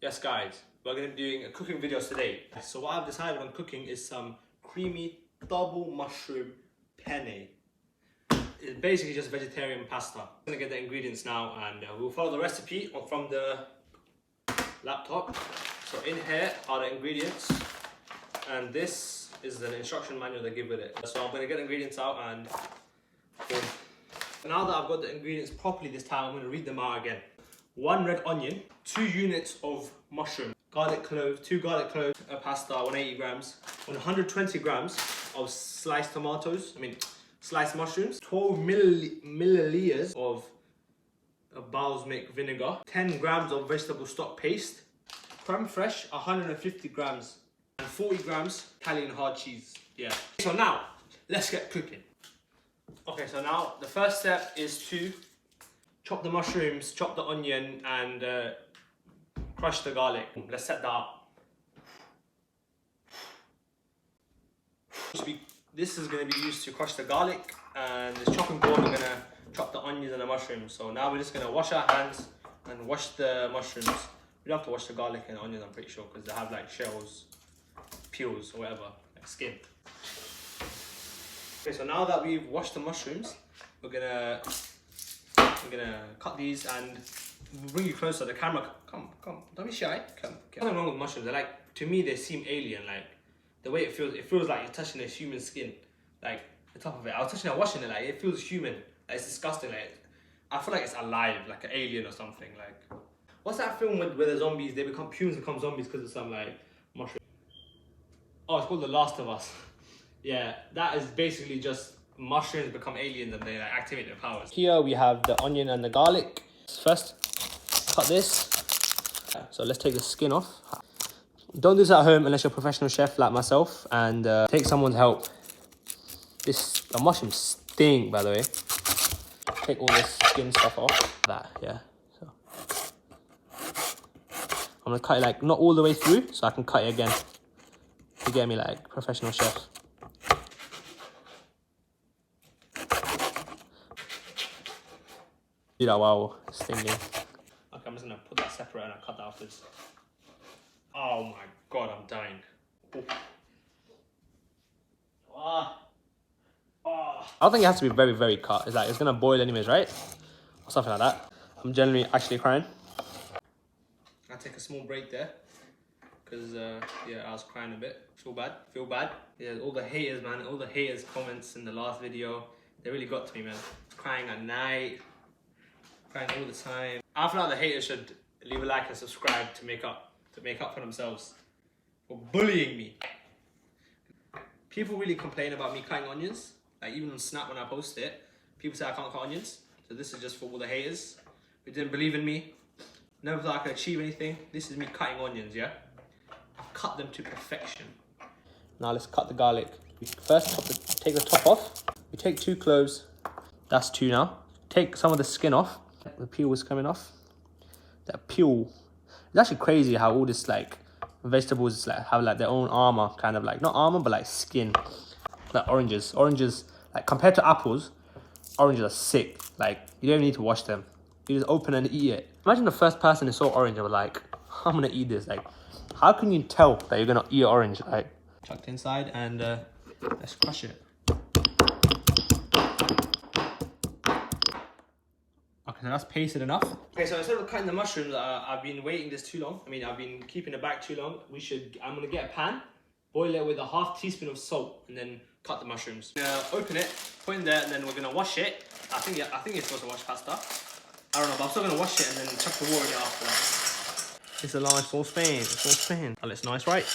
Yes guys, we're going to be doing a cooking video today. So what I've decided on cooking is some creamy double mushroom penne. It's basically just vegetarian pasta. I'm going to get the ingredients now and we'll follow the recipe from the laptop. So in here are the ingredients and this is the instruction manual they give with it. So I'm going to get the ingredients out and boom. Now that I've got the ingredients properly this time, I'm going to read them out again. 1 red onion, 2 units of mushroom, garlic clove, 2 garlic cloves, a pasta, 180 grams, 120 grams of sliced sliced mushrooms, 12 milliliters of balsamic vinegar, 10 grams of vegetable stock paste, crème fraiche, 150 grams, and 40 grams Italian hard cheese. Yeah. So now, let's get cooking. Okay, so now the first step is to chop the mushrooms, chop the onion, and crush the garlic. Let's set that up. This is going to be used to crush the garlic, and this chopping board we're going to chop the onions and the mushrooms. So now we're just going to wash our hands and wash the mushrooms. We don't have to wash the garlic and onions, I'm pretty sure, because they have like shells, peels, or whatever, like skin. Okay, so now that we've washed the mushrooms, we're gonna cut these and we'll bring you closer. The camera, come, don't be shy. Come. Nothing wrong with mushrooms. They're like, to me, they seem alien. Like the way it feels like you're touching a human skin. Like the top of it. I was touching it, washing it. Like it feels human. Like, it's disgusting. Like I feel like it's alive, like an alien or something. Like what's that film where the zombies humans become zombies because of some like mushroom? Oh, it's called The Last of Us. Yeah, that is basically just mushrooms become aliens and they like activate their powers. Here we have the onion and the garlic. First, cut this. So let's take the skin off. Don't do this at home unless you're a professional chef like myself, and take someone's help. The mushrooms stink, by the way. Take all this skin stuff off. That, yeah. So I'm gonna cut it like not all the way through, so I can cut it again. You get me, like professional chef. Do that while stinging. Okay, I'm just gonna put that separate and I'll cut that afterwards. Oh my god, I'm dying. I don't think it has to be very, very cut. It's like it's gonna boil anyways, right? Or something like that. I'm generally actually crying. I'll take a small break there. Because, yeah, I was crying a bit. Feel bad. Yeah, all the haters, man. All the haters' comments in the last video. They really got to me, man. I was crying at night. Crying all the time. I feel like the haters should leave a like and subscribe to make up for themselves for bullying me. People really complain about me cutting onions. Like even on Snap when I post it, people say I can't cut onions. So this is just for all the haters who didn't believe in me. Never thought I could achieve anything. This is me cutting onions, yeah? I've cut them to perfection. Now let's cut the garlic. We first take the top off. We take 2 cloves. That's 2 now. Take some of the skin off. The peel is coming off. That peel. It's actually crazy how all this like vegetables like have like their own armor, kind of like not armor but like skin. Like oranges, like compared to apples, oranges are sick. Like you don't even need to wash them. You just open and eat it. Imagine the first person who saw orange and was like, I'm gonna eat this. Like, how can you tell that you're gonna eat orange? Like, chucked inside and let's crush it. Okay, so that's pasted enough. Okay, so instead of cutting the mushrooms, I've been waiting this too long. I've been keeping it back too long. I'm gonna get a pan, boil it with a ½ teaspoon of salt, and then cut the mushrooms. Open it, put it in there, and then we're gonna wash it. I think you're supposed to wash pasta. I don't know, but I'm still gonna wash it and then chuck the water in it after that. It's a large saucepan. Oh, it's nice, right?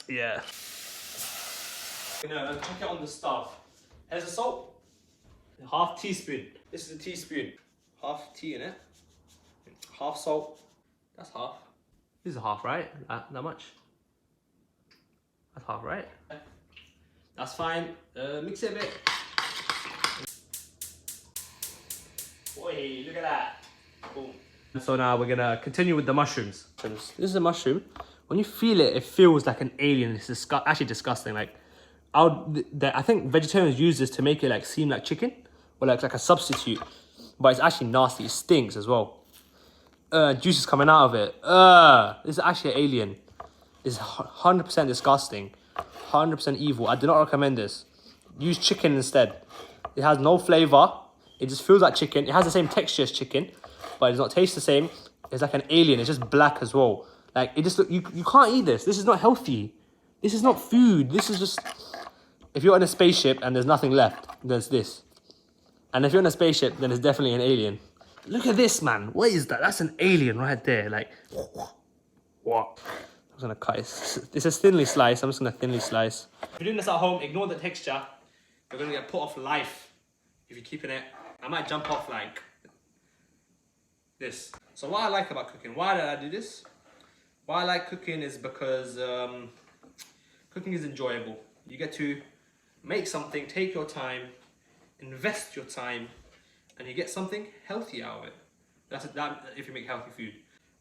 Yeah. Chuck it on the stove. Here's the salt. ½ teaspoon. This is a teaspoon. Half tea in it. Half salt. That's half. This is half, right? That much. That's half, right? That's fine. Mix it a bit. Boy, look at that. Boom. So now we're gonna continue with the mushrooms. This is a mushroom. When you feel it, it feels like an alien. It's actually disgusting. Like, I think vegetarians use this to make it like seem like chicken or like a substitute. But it's actually nasty. It stinks as well. juice is coming out of it. This is actually an alien. It's 100% disgusting. 100% evil. I do not recommend this. Use chicken instead. It has no flavor. It just feels like chicken. It has the same texture as chicken, but it does not taste the same. It's like an alien. It's just black as well. Like, it just, you can't eat this. This is not healthy. This is not food. This is just, if you're in a spaceship and there's nothing left, there's this. And if you're in a spaceship, then it's definitely an alien. Look at this, man. What is that? That's an alien right there. Like, what? I'm just gonna cut it. This is thinly sliced. I'm just gonna thinly slice. If you're doing this at home, ignore the texture. You're gonna get put off life if you're keeping it. I might jump off like this. So what I like about cooking, why did I do this? Why I like cooking is because cooking is enjoyable. You get to make something, take your time, invest your time, and you get something healthy out of it. That's that if you make healthy food.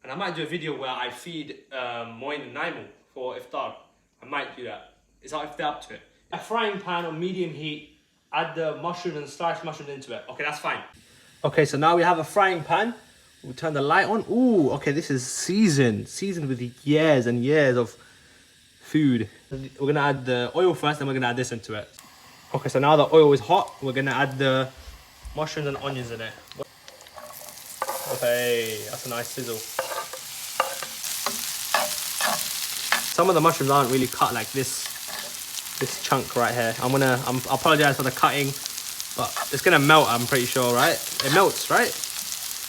And I might do a video where I feed Moin and Naimul for iftar. I might do that. It's if they're up to it. A frying pan on medium heat, add the mushroom and sliced mushroom into it. Okay, that's fine. Okay, so now we have a frying pan. We'll turn the light on. Ooh, okay, this is seasoned with years and years of food. We're gonna add the oil first, then we're gonna add this into it. Okay, so now the oil is hot. We're gonna add the mushrooms and onions in it. Okay, that's a nice sizzle. Some of the mushrooms aren't really cut like this chunk right here. I apologize for the cutting, but it's gonna melt, I'm pretty sure, right? It melts, right?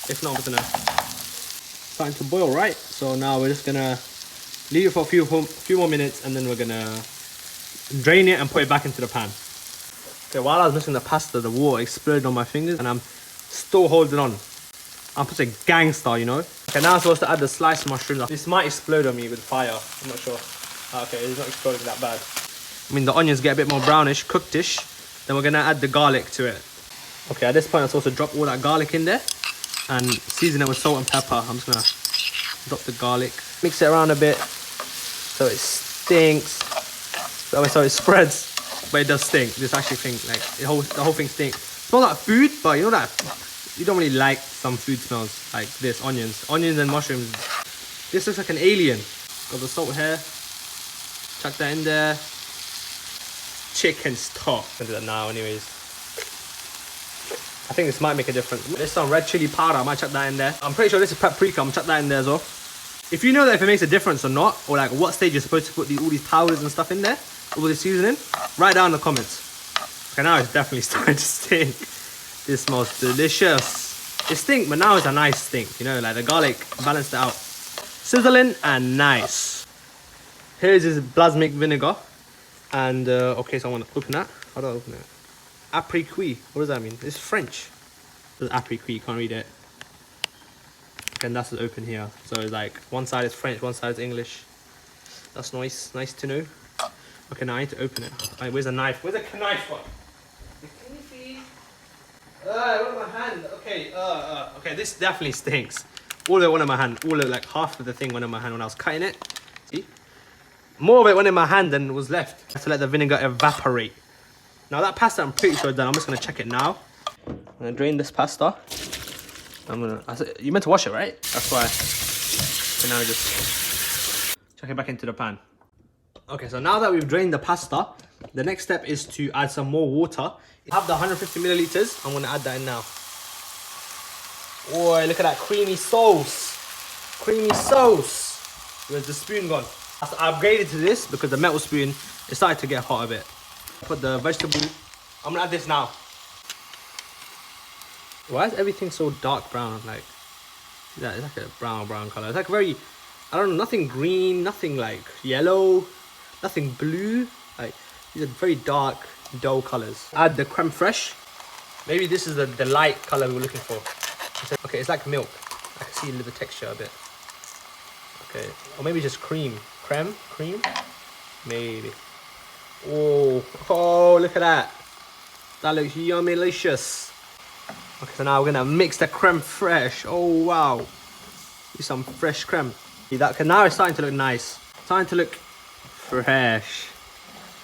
If not, we're gonna starting to boil, right? So now we're just gonna leave it for a few more minutes, and then we're gonna drain it and put it back into the pan. Okay, while I was mixing the pasta, the water exploded on my fingers, and I'm still holding on. I'm such a gangster, you know? Okay, now I'm supposed to add the sliced mushrooms. This might explode on me with fire. I'm not sure. Okay, it's not exploding that bad. I mean, the onions get a bit more brownish, cooked-ish. Then we're gonna add the garlic to it. Okay, at this point, I'm supposed to drop all that garlic in there and season it with salt and pepper. I'm just gonna drop the garlic, mix it around a bit so it stinks. So it spreads, but it does stink. This actually thing, like the whole thing stinks. It smells like food, but you know that you don't really like some food smells like this. Onions and mushrooms. This looks like an alien. Got the salt here. Chuck that in there. Chicken stock. I'm gonna do that now, anyways. I think this might make a difference. There's some red chili powder. I might chuck that in there. I'm pretty sure this is paprika. I'm gonna chuck that in there as well. If you know that if it makes a difference or not, or like what stage you're supposed to put all these powders and stuff in there, all this seasoning, write down in the comments. Okay, now it's definitely starting to stink. This smells delicious. It stinks, but now it's a nice stink. You know, like the garlic balanced it out. Sizzling and nice. Here's this balsamic vinegar. And, okay, so I want to open that. How do I open it? Apricot. What does that mean? It's French. It's apricot, can't read it. And that's open here. So it's like, one side is French, one side is English. That's nice. Nice to know. Okay, now I need to open it. Right, where's the knife? Where's the knife one? Can you see? Where's my hand? Okay, okay, this definitely stinks. All of it went in my hand. All of like half of the thing went in my hand when I was cutting it. See? More of it went in my hand than was left. I have to let the vinegar evaporate. Now that pasta, I'm pretty sure done. I'm just gonna check it now. I'm gonna drain this pasta. You meant to wash it, right? That's why. So now just chuck it back into the pan. Okay, so now that we've drained the pasta, the next step is to add some more water. I have the 150 milliliters. I'm gonna add that in now. Boy, look at that creamy sauce. Creamy sauce. Where's the spoon gone? I upgraded to this because the metal spoon, it started to get hot a bit. Put the vegetable. I'm gonna add this now. Why is everything so dark brown? Like, yeah, it's like a brown color. It's like very, I don't know, nothing green, nothing like yellow, nothing blue. Like, these are very dark, dull colors. Add the crème fraiche. Maybe this is the light color we were looking for. Okay, it's like milk. I can see the texture a bit. Okay, or maybe just cream. Cream? Maybe. Oh, look at that. That looks yummy delicious. Okay, so now we're gonna mix the crème fraiche. Oh wow. Use some fresh crème. Okay, now it's starting to look nice. Starting to look fresh.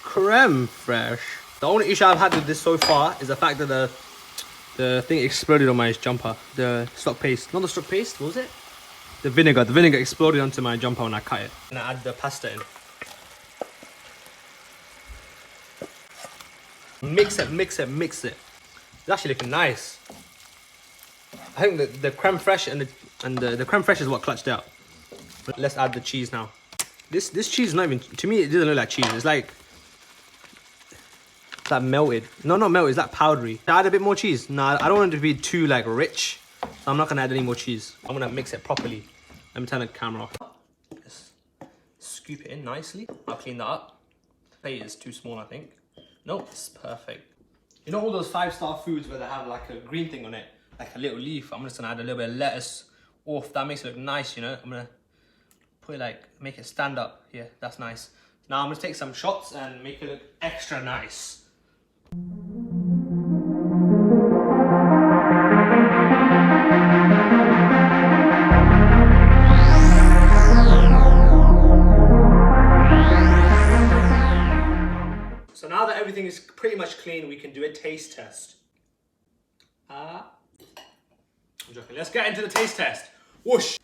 Crème fraiche. The only issue I've had with this so far is the fact that the thing exploded on my jumper. The stock paste. Not the stock paste, what was it? the vinegar. The vinegar exploded onto my jumper when I cut it. And I add the pasta in. Mix it, mix it, mix it. It's actually looking nice. I think the crème fraiche and the crème fraiche is what clutched out. Let's add the cheese now. This cheese is not even, to me it doesn't look like cheese. It's like melted. No, not melted, it's like powdery. Should I add a bit more cheese? No, I don't want it to be too like rich. So I'm not gonna add any more cheese. I'm gonna mix it properly. Let me turn the camera off. Just scoop it in nicely. I'll clean that up. Plate is too small, I think. No, it's perfect. You know all those 5-star foods where they have like a green thing on it, like a little leaf? I'm just gonna add a little bit of lettuce off. That makes it look nice, you know? I'm gonna put it like, make it stand up here. That's nice. Now I'm gonna take some shots and make it look extra nice. So now that everything is pretty much clean, we can do a taste test. I'm joking. Let's get into the taste test. Whoosh!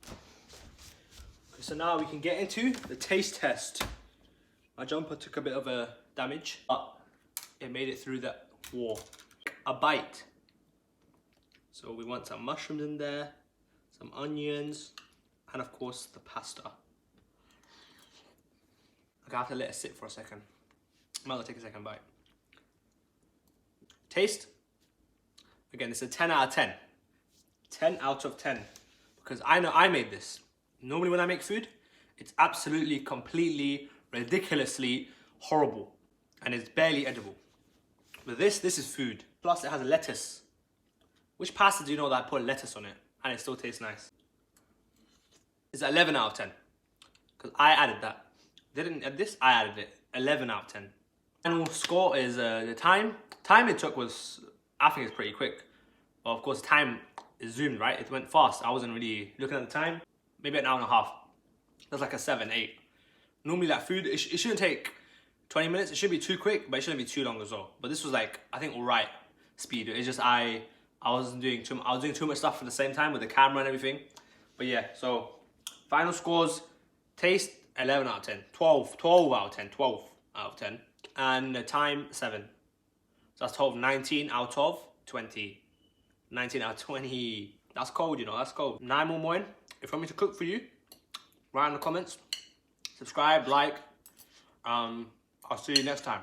Okay, so now we can get into the taste test. My jumper took a bit of a damage, but it made it through the wall. A bite. So we want some mushrooms in there, some onions, and of course the pasta. I have to let it sit for a second. I might as well take a second bite. Taste. Again, it's a 10 out of 10. 10 out of 10. Because I know I made this. Normally when I make food, it's absolutely, completely, ridiculously horrible. And it's barely edible. But this is food. Plus it has lettuce. Which pasta do you know that I put lettuce on it and it still tastes nice? It's 11 out of 10. Because I added that. They didn't add this, I added it. 11 out of 10. Final score is the time. Time it took was, I think it's pretty quick. But of course time is zoomed, right? It went fast. I wasn't really looking at the time. Maybe an hour and a half. That's like a 7, 8. Normally that food, it shouldn't take 20 minutes. It should be too quick, but it shouldn't be too long as well. But this was like, I think alright speed. It's just I was doing too much stuff at the same time with the camera and everything. But yeah, so final scores, taste 11 out of 10, 12 out of 10, 12 out of 10. And the time 7. So that's 12, 19 out of 20. 19 out of 20. That's cold, you know, that's cold. 9 more in. If you want me to cook for you, write in the comments. Subscribe, like. I'll see you next time.